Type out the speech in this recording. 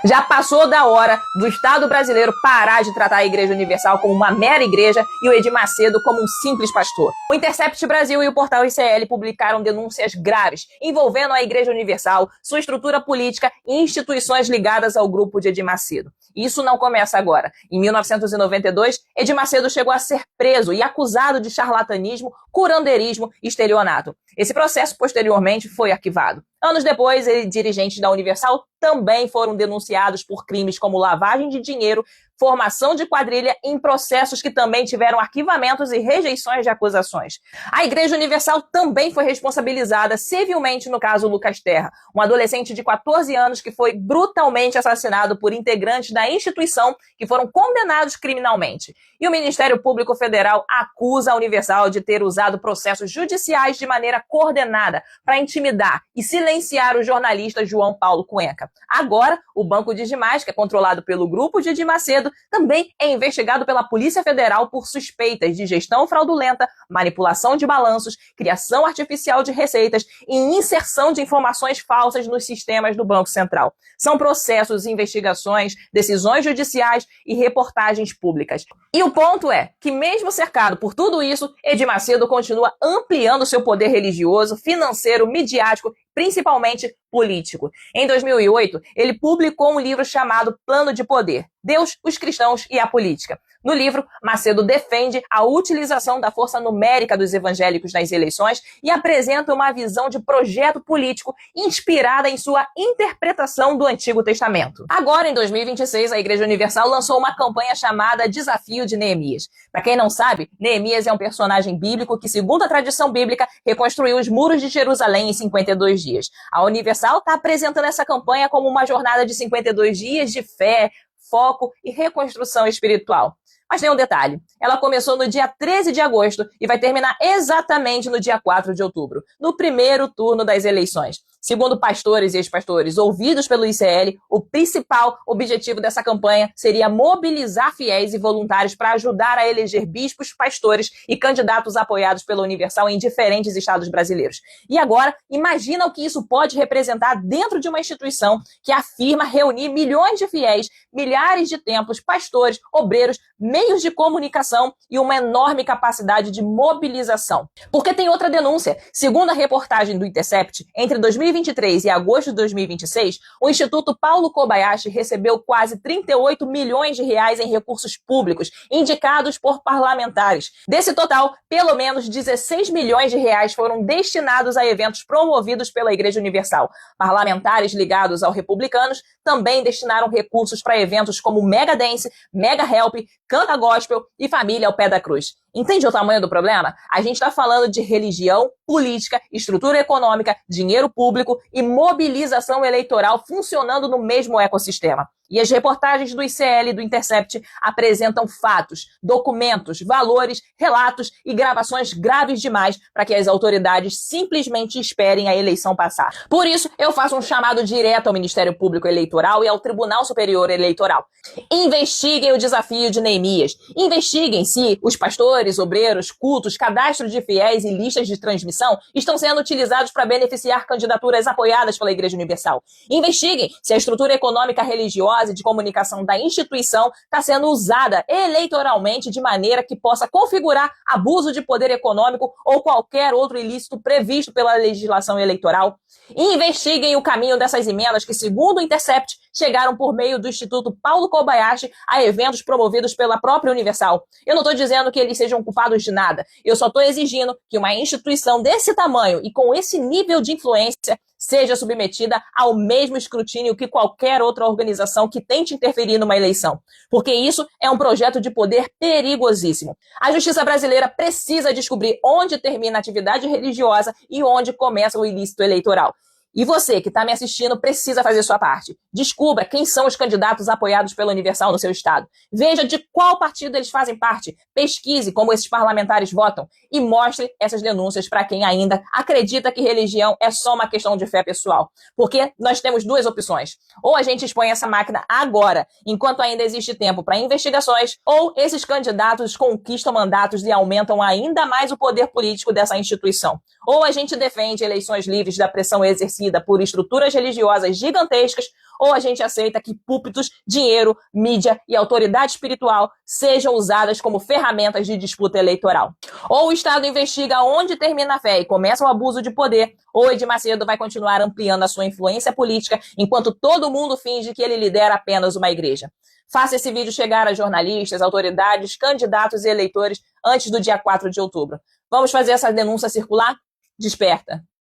Já passou da hora do Estado brasileiro parar de tratar a Igreja Universal como uma mera igreja e o Edir Macedo como um simples pastor. O Intercept Brasil e o portal ICL publicaram denúncias graves envolvendo a Igreja Universal, sua estrutura política e instituições ligadas ao grupo de Edir Macedo. Isso não começa agora. Em 1992, Edir Macedo chegou a ser preso e acusado de charlatanismo, curandeirismo e estelionato. Esse processo posteriormente foi arquivado. Anos depois, dirigentes da Universal também foram denunciados por crimes como lavagem de dinheiro, formação de quadrilha em processos que também tiveram arquivamentos e rejeições de acusações. A Igreja Universal também foi responsabilizada civilmente no caso Lucas Terra, um adolescente de 14 anos que foi brutalmente assassinado por integrantes da instituição que foram condenados criminalmente. E o Ministério Público Federal acusa a Universal de ter usado processos judiciais de maneira coordenada para intimidar e silenciar o jornalista João Paulo Cuenca. Agora, o Banco Digimais, que é controlado pelo grupo de Edir Macedo, também é investigado pela Polícia Federal por suspeitas de gestão fraudulenta, manipulação de balanços, criação artificial de receitas e inserção de informações falsas nos sistemas do Banco Central. São processos, investigações, decisões judiciais e reportagens públicas. E o ponto é que, mesmo cercado por tudo isso, Edir Macedo continua ampliando seu poder religioso, financeiro, midiático, principalmente político. Em 2008, ele publicou um livro chamado Plano de Poder: Deus, os Cristãos e a Política. No livro, Macedo defende a utilização da força numérica dos evangélicos nas eleições e apresenta uma visão de projeto político inspirada em sua interpretação do Antigo Testamento. Agora, em 2026, a Igreja Universal lançou uma campanha chamada Desafio de Neemias. Para quem não sabe, Neemias é um personagem bíblico que, segundo a tradição bíblica, reconstruiu os muros de Jerusalém em 52 dias. A Universal está apresentando essa campanha como uma jornada de 52 dias de fé, foco e reconstrução espiritual. Mas tem um detalhe, ela começou no dia 13 de agosto e vai terminar exatamente no dia 4 de outubro, no primeiro turno das eleições. Segundo pastores e ex-pastores ouvidos pelo ICL, o principal objetivo dessa campanha seria mobilizar fiéis e voluntários para ajudar a eleger bispos, pastores e candidatos apoiados pela Universal em diferentes estados brasileiros. E agora, imagina o que isso pode representar dentro de uma instituição que afirma reunir milhões de fiéis, milhares de templos, pastores, obreiros, meios de comunicação e uma enorme capacidade de mobilização. Porque tem outra denúncia. Segundo a reportagem do Intercept, entre 2023 e agosto de 2026, o Instituto Paulo Kobayashi recebeu quase 38 milhões de reais em recursos públicos indicados por parlamentares. Desse total, pelo menos 16 milhões de reais foram destinados a eventos promovidos pela Igreja Universal. Parlamentares ligados aos republicanos também destinaram recursos para eventos como Mega Dance, Mega Help, Canta Gospel e Família ao Pé da Cruz. Entende o tamanho do problema? A gente está falando de religião, política, estrutura econômica, dinheiro público e mobilização eleitoral funcionando no mesmo ecossistema. E as reportagens do ICL e do Intercept apresentam fatos, documentos, valores, relatos e gravações graves demais para que as autoridades simplesmente esperem a eleição passar. Por isso, eu faço um chamado direto ao Ministério Público Eleitoral e ao Tribunal Superior Eleitoral. Investiguem o desafio de Neemias. Investiguem se os pastores, obreiros, cultos, cadastro de fiéis e listas de transmissão estão sendo utilizados para beneficiar candidaturas apoiadas pela Igreja Universal. Investiguem se a estrutura econômica religiosa e de comunicação da instituição está sendo usada eleitoralmente de maneira que possa configurar abuso de poder econômico ou qualquer outro ilícito previsto pela legislação eleitoral. Investiguem o caminho dessas emendas que, segundo o Intercept, chegaram por meio do Instituto Paulo Kobayashi a eventos promovidos pela própria Universal. Eu não estou dizendo que eles sejam culpados de nada. Eu só estou exigindo que uma instituição desse tamanho e com esse nível de influência seja submetida ao mesmo escrutínio que qualquer outra organização que tente interferir numa eleição. Porque isso é um projeto de poder perigosíssimo. A justiça brasileira precisa descobrir onde termina a atividade religiosa e onde começa o ilícito eleitoral. E você que está me assistindo precisa fazer sua parte. Descubra quem são os candidatos apoiados pela Universal no seu estado. Veja de qual partido eles fazem parte. Pesquise como esses parlamentares votam e mostre essas denúncias para quem ainda acredita que religião é só uma questão de fé pessoal. Porque nós temos duas opções. Ou a gente expõe essa máquina agora, enquanto ainda existe tempo para investigações, ou esses candidatos conquistam mandatos e aumentam ainda mais o poder político dessa instituição. Ou a gente defende eleições livres da pressão exercida estabelecida por estruturas religiosas gigantescas, ou a gente aceita que púlpitos, dinheiro, mídia e autoridade espiritual sejam usadas como ferramentas de disputa eleitoral. Ou o Estado investiga onde termina a fé e começa o abuso de poder, ou Edir Macedo vai continuar ampliando a sua influência política enquanto todo mundo finge que ele lidera apenas uma igreja. Faça esse vídeo chegar a jornalistas, autoridades, candidatos e eleitores antes do dia 4 de outubro. Vamos fazer essa denúncia circular? Desperta!